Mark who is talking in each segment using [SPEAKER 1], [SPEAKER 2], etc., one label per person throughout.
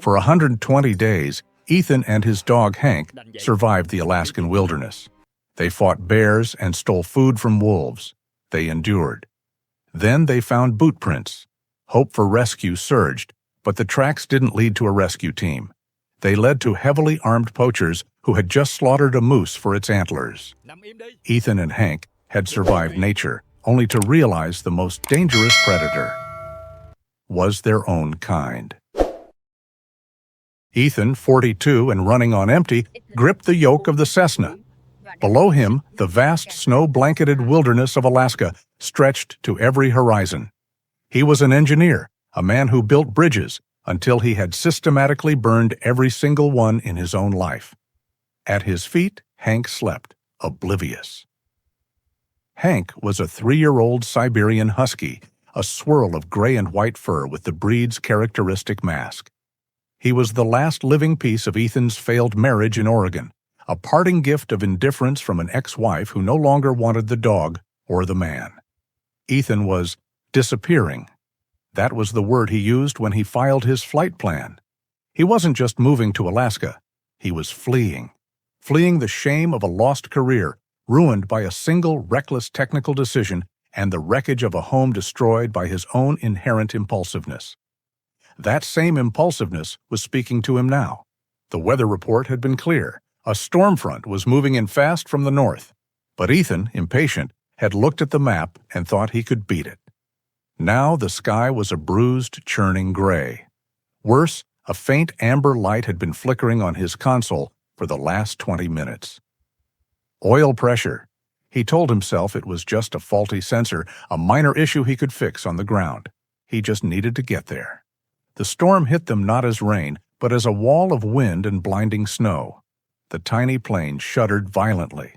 [SPEAKER 1] For 120 days, Ethan and his dog Hank survived the Alaskan wilderness. They fought bears and stole food from wolves. They endured. Then they found boot prints. Hope for rescue surged, but the tracks didn't lead to a rescue team. They led to heavily armed poachers who had just slaughtered a moose for its antlers. Ethan and Hank had survived nature, only to realize the most dangerous predator was their own kind. Ethan, 42 and running on empty, gripped the yoke of the Cessna. Below him, the vast snow-blanketed wilderness of Alaska stretched to every horizon. He was an engineer, a man who built bridges, until he had systematically burned every single one in his own life. At his feet, Hank slept, oblivious. Hank was a 3-year-old Siberian Husky, a swirl of gray and white fur with the breed's characteristic mask. He was the last living piece of Ethan's failed marriage in Oregon, a parting gift of indifference from an ex-wife who no longer wanted the dog or the man. Ethan was disappearing. That was the word he used when he filed his flight plan. He wasn't just moving to Alaska. He was fleeing the shame of a lost career, ruined by a single reckless technical decision and the wreckage of a home destroyed by his own inherent impulsiveness. That same impulsiveness was speaking to him now. The weather report had been clear. A storm front was moving in fast from the north. But Ethan, impatient, had looked at the map and thought he could beat it. Now the sky was a bruised, churning gray. Worse, a faint amber light had been flickering on his console for the last 20 minutes. Oil pressure. He told himself it was just a faulty sensor, a minor issue he could fix on the ground. He just needed to get there. The storm hit them not as rain, but as a wall of wind and blinding snow. The tiny plane shuddered violently.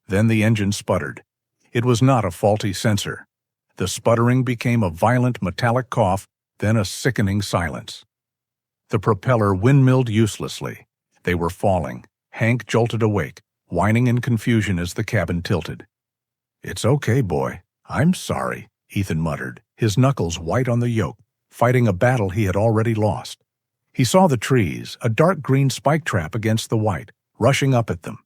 [SPEAKER 1] Then the engine sputtered. It was not a faulty sensor. The sputtering became a violent metallic cough, then a sickening silence. The propeller windmilled uselessly. They were falling. Hank jolted awake, whining in confusion as the cabin tilted. "It's okay, boy. I'm sorry," Ethan muttered, his knuckles white on the yoke, fighting a battle he had already lost. He saw the trees, a dark green spike trap against the white, rushing up at them.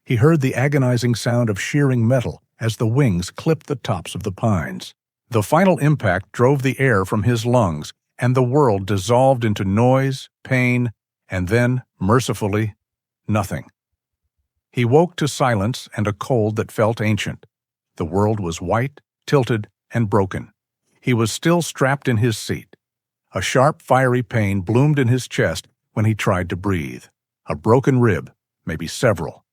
[SPEAKER 1] He heard the agonizing sound of shearing metal as the wings clipped the tops of the pines. The final impact drove the air from his lungs, and the world dissolved into noise, pain, and then, mercifully, nothing. He woke to silence and a cold that felt ancient. The world was white, tilted, and broken. He was still strapped in his seat. A sharp, fiery pain bloomed in his chest when he tried to breathe. A broken rib, maybe several.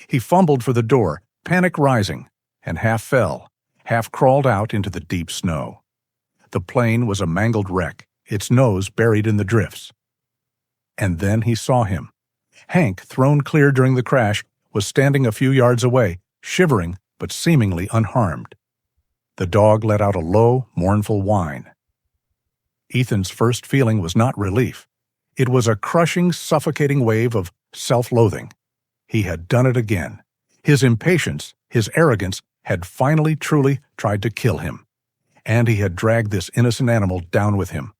[SPEAKER 1] He fumbled for the door, panic rising, and half fell, half crawled out into the deep snow. The plane was a mangled wreck, its nose buried in the drifts. And then he saw him. Hank, thrown clear during the crash, was standing a few yards away, shivering but seemingly unharmed. The dog let out a low, mournful whine. Ethan's first feeling was not relief. It was a crushing, suffocating wave of self-loathing. He had done it again. His impatience, his arrogance, had finally truly tried to kill him. And he had dragged this innocent animal down with him.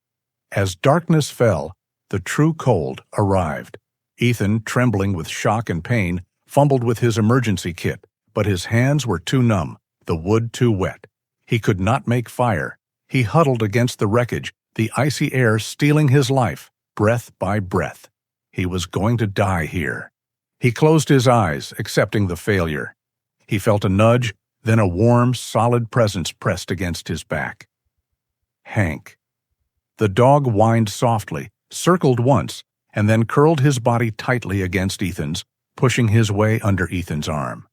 [SPEAKER 1] As darkness fell, the true cold arrived. Ethan, trembling with shock and pain, fumbled with his emergency kit, but his hands were too numb, the wood too wet. He could not make fire. He huddled against the wreckage, the icy air stealing his life, breath by breath. He was going to die here. He closed his eyes, accepting the failure. He felt a nudge, then a warm, solid presence pressed against his back. Hank. The dog whined softly, circled once, and then curled his body tightly against Ethan's, pushing his way under Ethan's arm.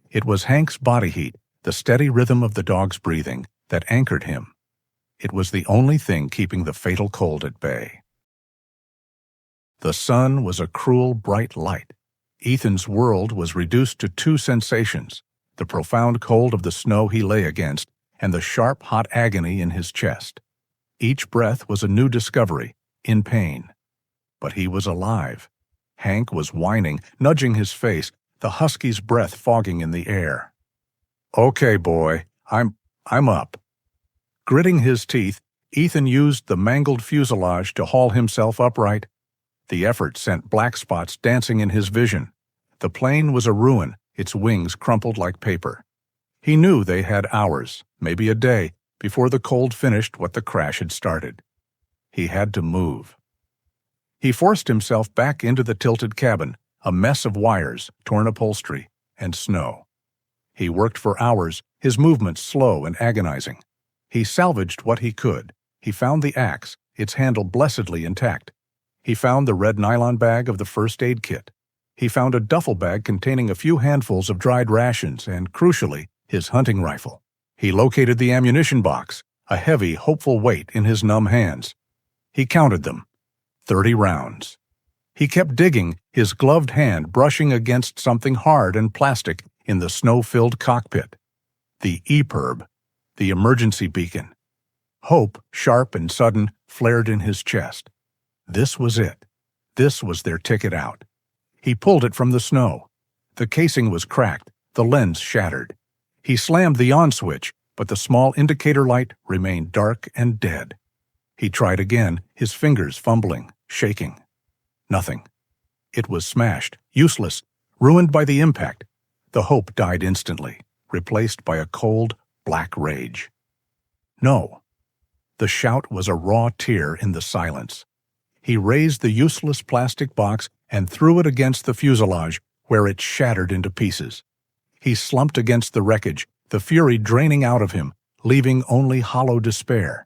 [SPEAKER 1] It was Hank's body heat, the steady rhythm of the dog's breathing, that anchored him. It was the only thing keeping the fatal cold at bay. The sun was a cruel, bright light. Ethan's world was reduced to two sensations, the profound cold of the snow he lay against and the sharp, hot agony in his chest. Each breath was a new discovery, in pain. But he was alive. Hank was whining, nudging his face, the husky's breath fogging in the air. "Okay, boy, I'm up." Gritting his teeth, Ethan used the mangled fuselage to haul himself upright, The effort sent black spots dancing in his vision. The plane was a ruin, its wings crumpled like paper. He knew they had hours, maybe a day, before the cold finished what the crash had started. He had to move. He forced himself back into the tilted cabin, a mess of wires, torn upholstery, and snow. He worked for hours, his movements slow and agonizing. He salvaged what he could. He found the axe, its handle blessedly intact. He found the red nylon bag of the first aid kit. He found a duffel bag containing a few handfuls of dried rations and, crucially, his hunting rifle. He located the ammunition box, a heavy, hopeful weight in his numb hands. He counted them. 30 rounds. He kept digging, his gloved hand brushing against something hard and plastic in the snow-filled cockpit. The EPIRB, the emergency beacon. Hope, sharp and sudden, flared in his chest. This was it. This was their ticket out. He pulled it from the snow. The casing was cracked, the lens shattered. He slammed the on switch, but the small indicator light remained dark and dead. He tried again, his fingers fumbling, shaking. Nothing. It was smashed, useless, ruined by the impact. The hope died instantly, replaced by a cold, black rage. No. The shout was a raw tear in the silence. He raised the useless plastic box and threw it against the fuselage, where it shattered into pieces. He slumped against the wreckage, the fury draining out of him, leaving only hollow despair.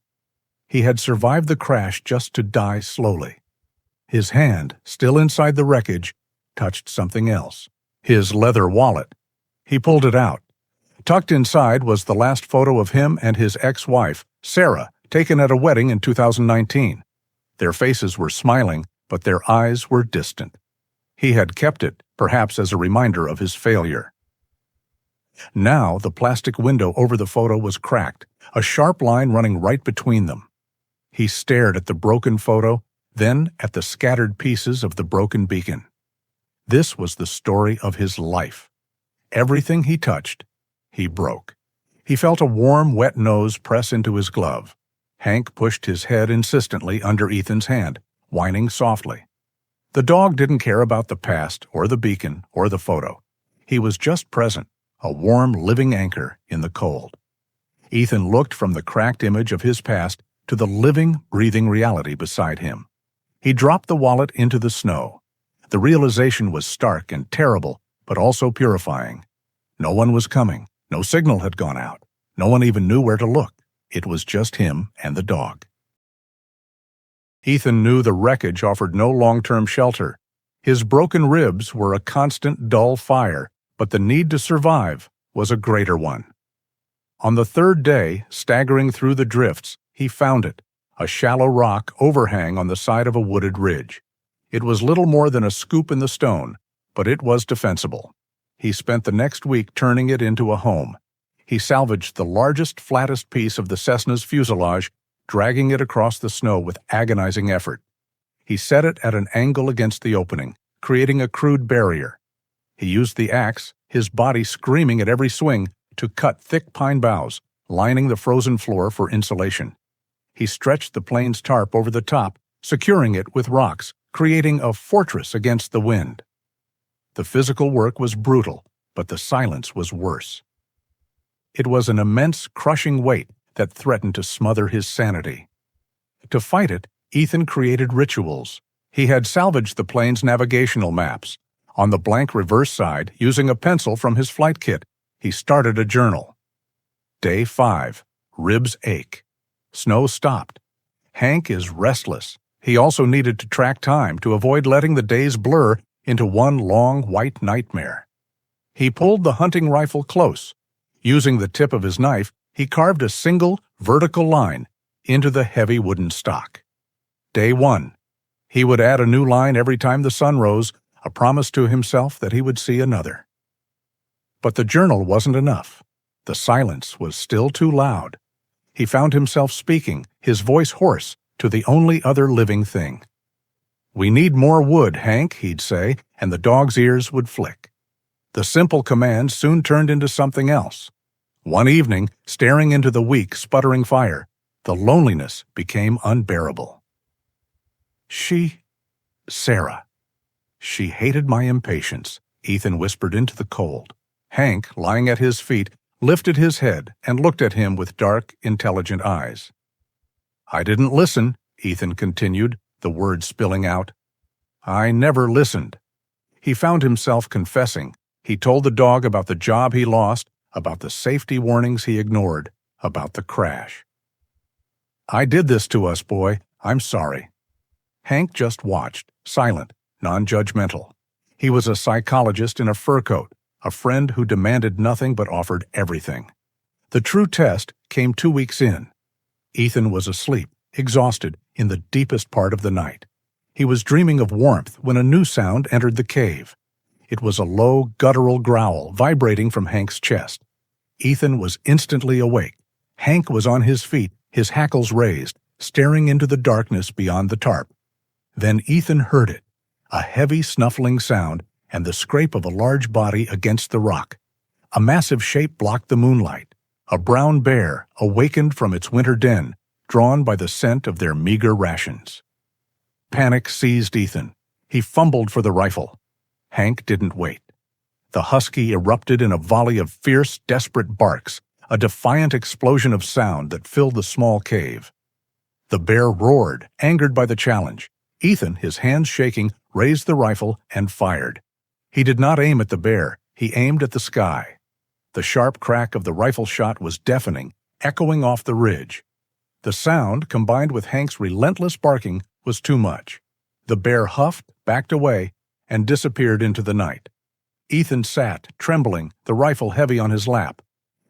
[SPEAKER 1] He had survived the crash just to die slowly. His hand, still inside the wreckage, touched something else. His leather wallet. He pulled it out. Tucked inside was the last photo of him and his ex-wife, Sarah, taken at a wedding in 2019. Their faces were smiling, but their eyes were distant. He had kept it, perhaps as a reminder of his failure. Now the plastic window over the photo was cracked, a sharp line running right between them. He stared at the broken photo, then at the scattered pieces of the broken beacon. This was the story of his life. Everything he touched, he broke. He felt a warm, wet nose press into his glove. Hank pushed his head insistently under Ethan's hand, whining softly. The dog didn't care about the past or the beacon or the photo. He was just present, a warm, living anchor in the cold. Ethan looked from the cracked image of his past to the living, breathing reality beside him. He dropped the wallet into the snow. The realization was stark and terrible, but also purifying. No one was coming. No signal had gone out. No one even knew where to look. It was just him and the dog. Ethan knew the wreckage offered no long-term shelter. His broken ribs were a constant, dull fire, but the need to survive was a greater one. On the third day, staggering through the drifts, he found it, a shallow rock overhang on the side of a wooded ridge. It was little more than a scoop in the stone, but it was defensible. He spent the next week turning it into a home. He salvaged the largest, flattest piece of the Cessna's fuselage, dragging it across the snow with agonizing effort. He set it at an angle against the opening, creating a crude barrier. He used the axe, his body screaming at every swing, to cut thick pine boughs, lining the frozen floor for insulation. He stretched the plane's tarp over the top, securing it with rocks, creating a fortress against the wind. The physical work was brutal, but the silence was worse. It was an immense, crushing weight that threatened to smother his sanity. To fight it, Ethan created rituals. He had salvaged the plane's navigational maps. On the blank reverse side, using a pencil from his flight kit, he started a journal. Day 5. Ribs ache. Snow stopped. Hank is restless. He also needed to track time to avoid letting the days blur into one long white nightmare. He pulled the hunting rifle close. Using the tip of his knife, he carved a single, vertical line into the heavy wooden stock. Day 1. He would add a new line every time the sun rose, a promise to himself that he would see another. But the journal wasn't enough. The silence was still too loud. He found himself speaking, his voice hoarse, to the only other living thing. "We need more wood, Hank," he'd say, and the dog's ears would flick. The simple command soon turned into something else. One evening, staring into the weak, sputtering fire, the loneliness became unbearable. She Sarah. She hated my impatience, Ethan whispered into the cold. Hank, lying at his feet, lifted his head and looked at him with dark, intelligent eyes. I didn't listen, Ethan continued, the words spilling out. I never listened. He found himself confessing. He told the dog about the job he lost, about the safety warnings he ignored, about the crash. I did this to us, boy. I'm sorry. Hank just watched, silent, non-judgmental. He was a psychologist in a fur coat, a friend who demanded nothing but offered everything. The true test came 2 weeks in. Ethan was asleep, exhausted, in the deepest part of the night. He was dreaming of warmth when a new sound entered the cave. It was a low, guttural growl vibrating from Hank's chest. Ethan was instantly awake. Hank was on his feet, his hackles raised, staring into the darkness beyond the tarp. Then Ethan heard it, a heavy snuffling sound and the scrape of a large body against the rock. A massive shape blocked the moonlight. A brown bear awakened from its winter den, drawn by the scent of their meager rations. Panic seized Ethan. He fumbled for the rifle. Hank didn't wait. The husky erupted in a volley of fierce, desperate barks, a defiant explosion of sound that filled the small cave. The bear roared, angered by the challenge. Ethan, his hands shaking, raised the rifle and fired. He did not aim at the bear. He aimed at the sky. The sharp crack of the rifle shot was deafening, echoing off the ridge. The sound, combined with Hank's relentless barking, was too much. The bear huffed, backed away, and disappeared into the night. Ethan sat, trembling, the rifle heavy on his lap.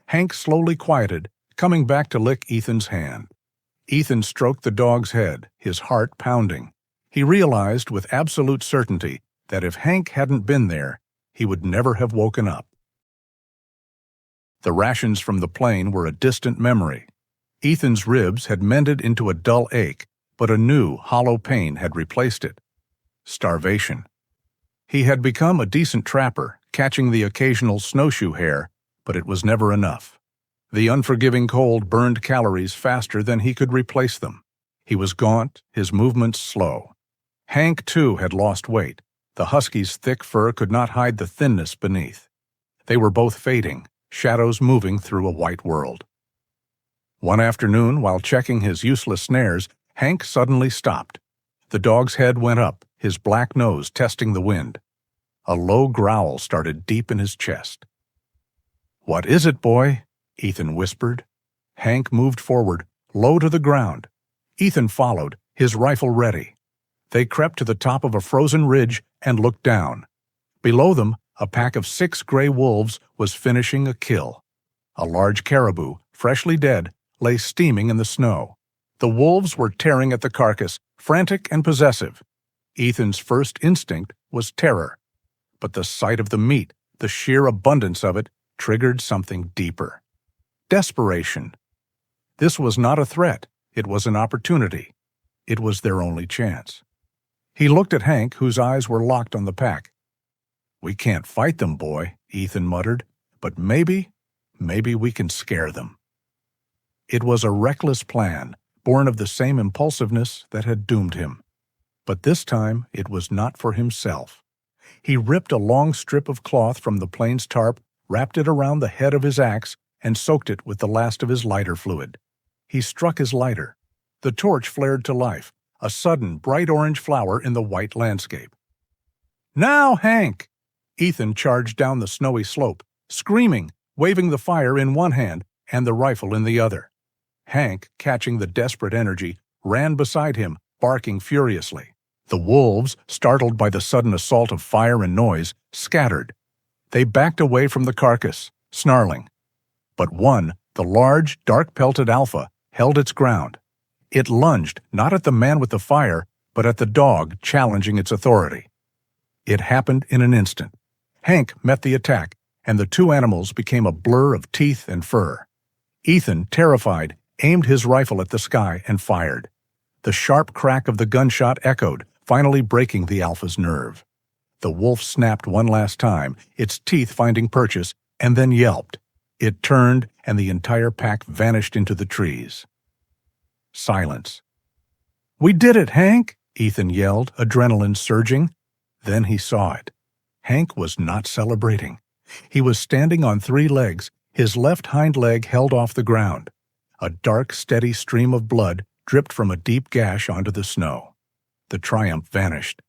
[SPEAKER 1] Hank slowly quieted, coming back to lick Ethan's hand. Ethan stroked the dog's head, his heart pounding. He realized with absolute certainty that if Hank hadn't been there, he would never have woken up. The rations from the plane were a distant memory. Ethan's ribs had mended into a dull ache, but a new, hollow pain had replaced it. Starvation. He had become a decent trapper, catching the occasional snowshoe hare, but it was never enough. The unforgiving cold burned calories faster than he could replace them. He was gaunt, his movements slow. Hank, too, had lost weight. The husky's thick fur could not hide the thinness beneath. They were both fading, shadows moving through a white world. One afternoon, while checking his useless snares, Hank suddenly stopped. The dog's head went up, his black nose testing the wind. A low growl started deep in his chest. "What is it, boy?" Ethan whispered. Hank moved forward, low to the ground. Ethan followed, his rifle ready. They crept to the top of a frozen ridge and looked down. Below them, a pack of 6 gray wolves was finishing a kill. A large caribou, freshly dead, lay steaming in the snow. The wolves were tearing at the carcass, frantic and possessive. Ethan's first instinct was terror. But the sight of the meat, the sheer abundance of it, triggered something deeper. Desperation. This was not a threat. It was an opportunity. It was their only chance. He looked at Hank, whose eyes were locked on the pack. "We can't fight them, boy," Ethan muttered, "but maybe we can scare them." It was a reckless plan, born of the same impulsiveness that had doomed him. But this time it was not for himself. He ripped a long strip of cloth from the plane's tarp, wrapped it around the head of his axe, and soaked it with the last of his lighter fluid. He struck his lighter. The torch flared to life, a sudden bright orange flower in the white landscape. "Now, Hank!" Ethan charged down the snowy slope, screaming, waving the fire in one hand and the rifle in the other. Hank, catching the desperate energy, ran beside him, barking furiously. The wolves, startled by the sudden assault of fire and noise, scattered. They backed away from the carcass, snarling. But one, the large, dark-pelted alpha, held its ground. It lunged not at the man with the fire, but at the dog challenging its authority. It happened in an instant. Hank met the attack, and the two animals became a blur of teeth and fur. Ethan, terrified, aimed his rifle at the sky and fired. The sharp crack of the gunshot echoed, finally breaking the alpha's nerve. The wolf snapped one last time, its teeth finding purchase, and then yelped. It turned, and the entire pack vanished into the trees. Silence. "We did it, Hank!" Ethan yelled, adrenaline surging. Then he saw it. Hank was not celebrating. He was standing on 3 legs, his left hind leg held off the ground. A dark, steady stream of blood dripped from a deep gash onto the snow. The triumph vanished.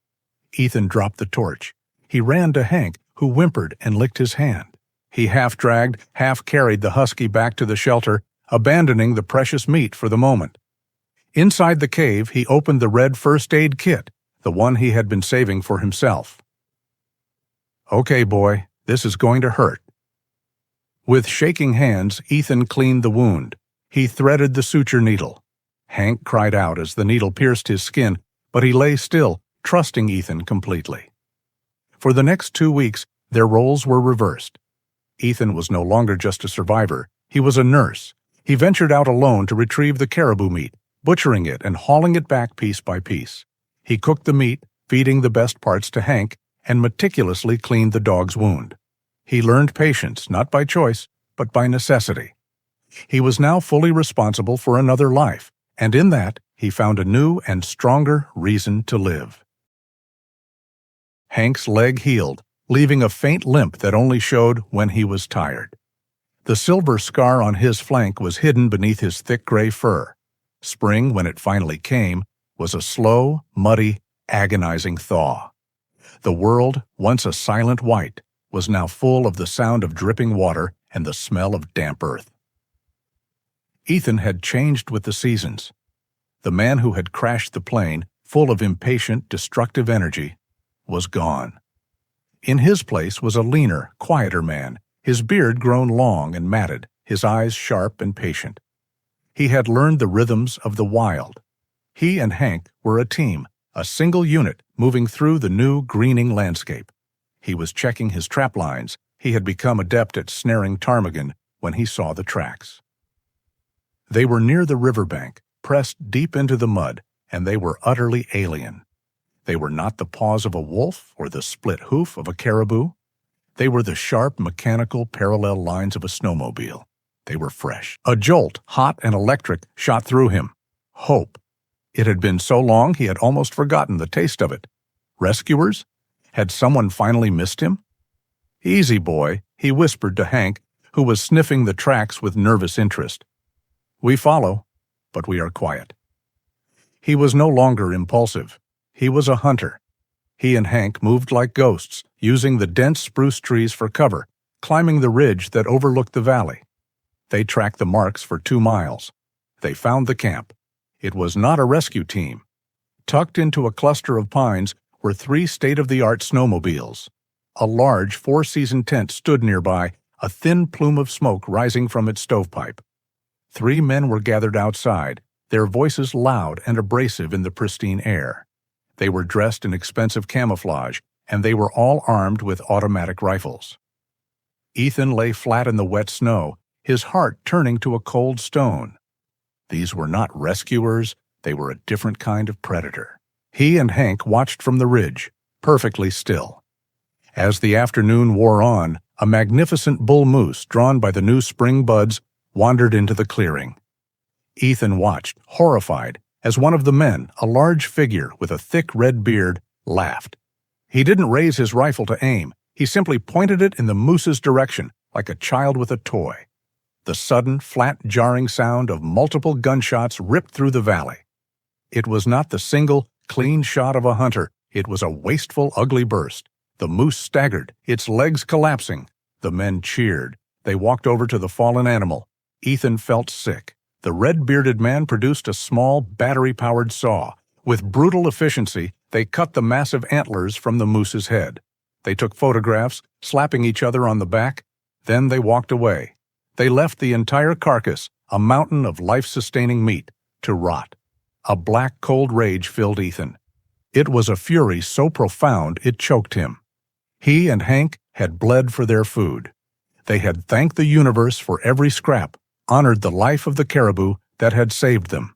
[SPEAKER 1] Ethan dropped the torch. He ran to Hank, who whimpered and licked his hand. He half-dragged, half-carried the Husky back to the shelter, abandoning the precious meat for the moment. Inside the cave, he opened the red first aid kit, the one he had been saving for himself. "Okay, boy, this is going to hurt." With shaking hands, Ethan cleaned the wound. He threaded the suture needle. Hank cried out as the needle pierced his skin, but he lay still, trusting Ethan completely. For the next 2 weeks, their roles were reversed. Ethan was no longer just a survivor. He was a nurse. He ventured out alone to retrieve the caribou meat, butchering it and hauling it back piece by piece. He cooked the meat, feeding the best parts to Hank, and meticulously cleaned the dog's wound. He learned patience, not by choice, but by necessity. He was now fully responsible for another life, and in that, he found a new and stronger reason to live. Hank's leg healed, leaving a faint limp that only showed when he was tired. The silver scar on his flank was hidden beneath his thick gray fur. Spring, when it finally came, was a slow, muddy, agonizing thaw. The world, once a silent white, was now full of the sound of dripping water and the smell of damp earth. Ethan had changed with the seasons. The man who had crashed the plane, full of impatient, destructive energy, was gone. In his place was a leaner, quieter man, his beard grown long and matted, his eyes sharp and patient. He had learned the rhythms of the wild. He and Hank were a team, a single unit moving through the new greening landscape. He was checking his trap lines. He had become adept at snaring ptarmigan when he saw the tracks. They were near the riverbank, pressed deep into the mud, and they were utterly alien. They were not the paws of a wolf or the split hoof of a caribou. They were the sharp, mechanical, parallel lines of a snowmobile. They were fresh. A jolt, hot and electric, shot through him. Hope. It had been so long he had almost forgotten the taste of it. Rescuers? Had someone finally missed him? "Easy, boy," he whispered to Hank, who was sniffing the tracks with nervous interest. "We follow, but we are quiet." He was no longer impulsive. He was a hunter. He and Hank moved like ghosts, using the dense spruce trees for cover, climbing the ridge that overlooked the valley. They tracked the marks for 2 miles. They found the camp. It was not a rescue team. Tucked into a cluster of pines were 3 state-of-the-art snowmobiles. A large 4-season tent stood nearby, a thin plume of smoke rising from its stovepipe. 3 men were gathered outside, their voices loud and abrasive in the pristine air. They were dressed in expensive camouflage, and they were all armed with automatic rifles. Ethan lay flat in the wet snow, his heart turning to a cold stone. These were not rescuers, they were a different kind of predator. He and Hank watched from the ridge, perfectly still. As the afternoon wore on, a magnificent bull moose drawn by the new spring buds wandered into the clearing. Ethan watched, horrified, as one of the men, a large figure with a thick red beard, laughed. He didn't raise his rifle to aim. He simply pointed it in the moose's direction, like a child with a toy. The sudden, flat, jarring sound of multiple gunshots ripped through the valley. It was not the single, clean shot of a hunter. It was a wasteful, ugly burst. The moose staggered, its legs collapsing. The men cheered. They walked over to the fallen animal. Ethan felt sick. The red-bearded man produced a small, battery-powered saw. With brutal efficiency, they cut the massive antlers from the moose's head. They took photographs, slapping each other on the back. Then they walked away. They left the entire carcass, a mountain of life-sustaining meat, to rot. A black, cold rage filled Ethan. It was a fury so profound it choked him. He and Hank had bled for their food. They had thanked the universe for every scrap, honored the life of the caribou that had saved them.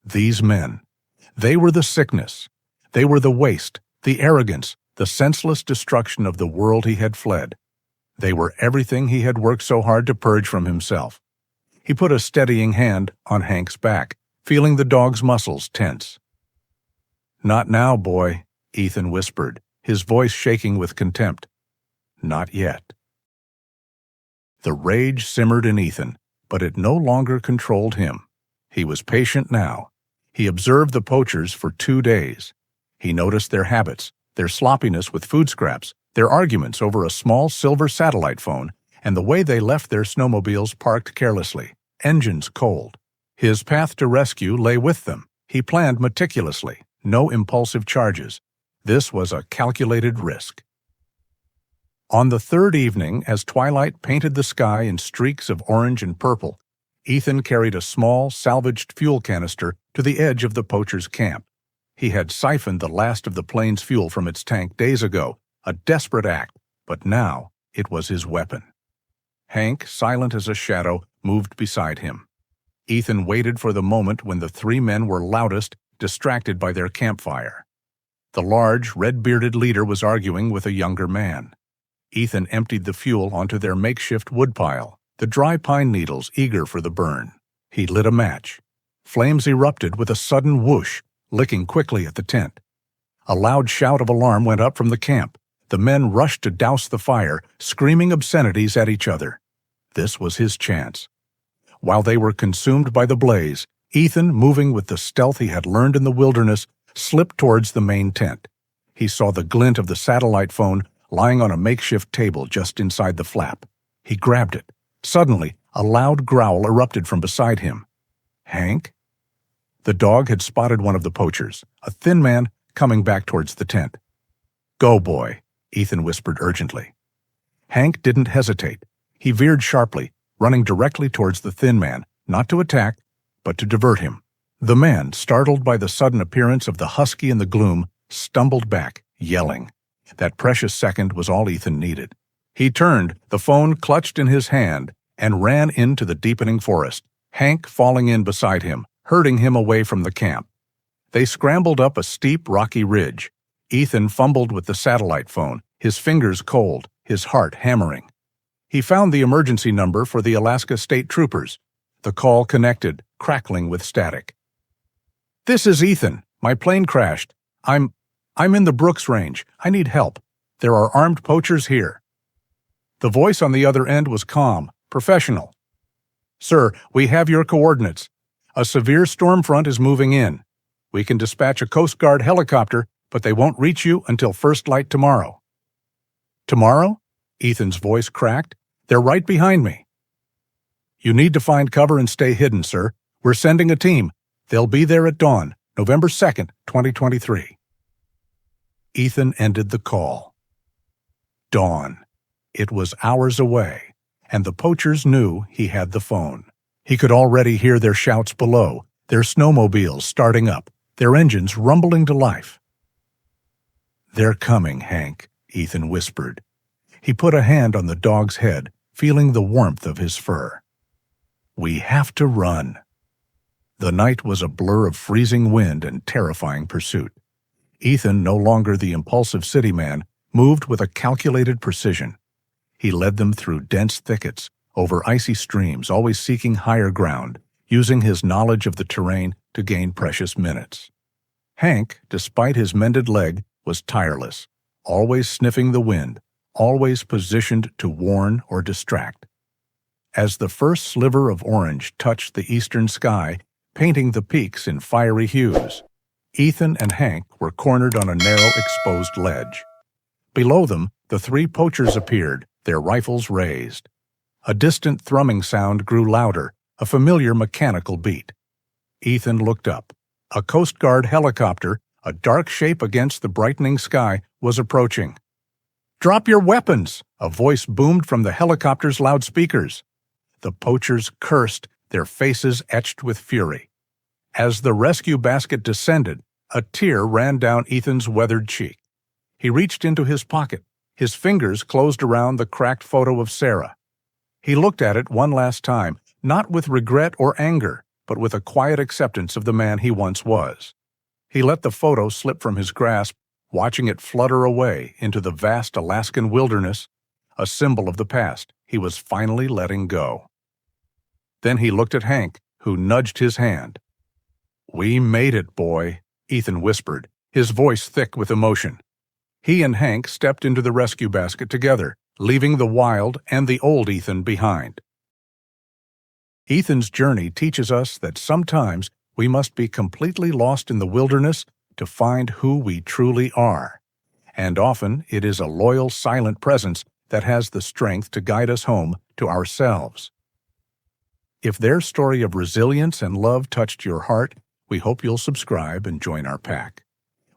[SPEAKER 1] These men. They were the sickness. They were the waste, the arrogance, the senseless destruction of the world he had fled. They were everything he had worked so hard to purge from himself. He put a steadying hand on Hank's back, feeling the dog's muscles tense. "Not now, boy," Ethan whispered, his voice shaking with contempt. "Not yet." The rage simmered in Ethan, but it no longer controlled him. He was patient now. He observed the poachers for 2 days. He noticed their habits, their sloppiness with food scraps, their arguments over a small silver satellite phone, and the way they left their snowmobiles parked carelessly, engines cold. His path to rescue lay with them. He planned meticulously, no impulsive charges. This was a calculated risk. On the third evening, as twilight painted the sky in streaks of orange and purple, Ethan carried a small, salvaged fuel canister to the edge of the poachers' camp. He had siphoned the last of the plane's fuel from its tank days ago, a desperate act, but now it was his weapon. Hank, silent as a shadow, moved beside him. Ethan waited for the moment when the 3 men were loudest, distracted by their campfire. The large, red-bearded leader was arguing with a younger man. Ethan emptied the fuel onto their makeshift woodpile, the dry pine needles eager for the burn. He lit a match. Flames erupted with a sudden whoosh, licking quickly at the tent. A loud shout of alarm went up from the camp. The men rushed to douse the fire, screaming obscenities at each other. This was his chance. While they were consumed by the blaze, Ethan, moving with the stealth he had learned in the wilderness, slipped towards the main tent. He saw the glint of the satellite phone lying on a makeshift table just inside the flap. He grabbed it. Suddenly, a loud growl erupted from beside him. "Hank?" The dog had spotted one of the poachers, a thin man coming back towards the tent. "Go, boy," Ethan whispered urgently. Hank didn't hesitate. He veered sharply, running directly towards the thin man, not to attack, but to divert him. The man, startled by the sudden appearance of the husky in the gloom, stumbled back, yelling. That precious second was all Ethan needed. He turned, the phone clutched in his hand, and ran into the deepening forest, Hank falling in beside him, herding him away from the camp. They scrambled up a steep, rocky ridge. Ethan fumbled with the satellite phone, his fingers cold, his heart hammering. He found the emergency number for the Alaska State Troopers. The call connected, crackling with static. "This is Ethan. My plane crashed. I'm in the Brooks Range. I need help. There are armed poachers here." The voice on the other end was calm, professional. "Sir, we have your coordinates. A severe storm front is moving in. We can dispatch a Coast Guard helicopter, but they won't reach you until first light tomorrow." "Tomorrow?" Ethan's voice cracked. "They're right behind me." "You need to find cover and stay hidden, sir. We're sending a team. They'll be there at dawn, November 2nd, 2023. Ethan ended the call. Dawn. It was hours away, and the poachers knew he had the phone. He could already hear their shouts below, their snowmobiles starting up, their engines rumbling to life. "They're coming, Hank," Ethan whispered. He put a hand on the dog's head, feeling the warmth of his fur. "We have to run." The night was a blur of freezing wind and terrifying pursuit. Ethan, no longer the impulsive city man, moved with a calculated precision. He led them through dense thickets, over icy streams, always seeking higher ground, using his knowledge of the terrain to gain precious minutes. Hank, despite his mended leg, was tireless, always sniffing the wind, always positioned to warn or distract. As the first sliver of orange touched the eastern sky, painting the peaks in fiery hues, Ethan and Hank were cornered on a narrow, exposed ledge. Below them, the three poachers appeared, their rifles raised. A distant thrumming sound grew louder, a familiar mechanical beat. Ethan looked up. A Coast Guard helicopter, a dark shape against the brightening sky, was approaching. "Drop your weapons!" a voice boomed from the helicopter's loudspeakers. The poachers cursed, their faces etched with fury. As the rescue basket descended, a tear ran down Ethan's weathered cheek. He reached into his pocket. His fingers closed around the cracked photo of Sarah. He looked at it one last time, not with regret or anger, but with a quiet acceptance of the man he once was. He let the photo slip from his grasp, watching it flutter away into the vast Alaskan wilderness, a symbol of the past he was finally letting go. Then he looked at Hank, who nudged his hand. "We made it, boy," Ethan whispered, his voice thick with emotion. He and Hank stepped into the rescue basket together, leaving the wild and the old Ethan behind. Ethan's journey teaches us that sometimes we must be completely lost in the wilderness to find who we truly are. And often it is a loyal, silent presence that has the strength to guide us home to ourselves. If their story of resilience and love touched your heart, we hope you'll subscribe and join our pack.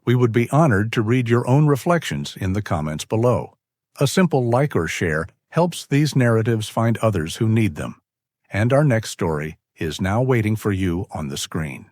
[SPEAKER 1] We would be honored to read your own reflections in the comments below. A simple like or share helps these narratives find others who need them. And our next story is now waiting for you on the screen.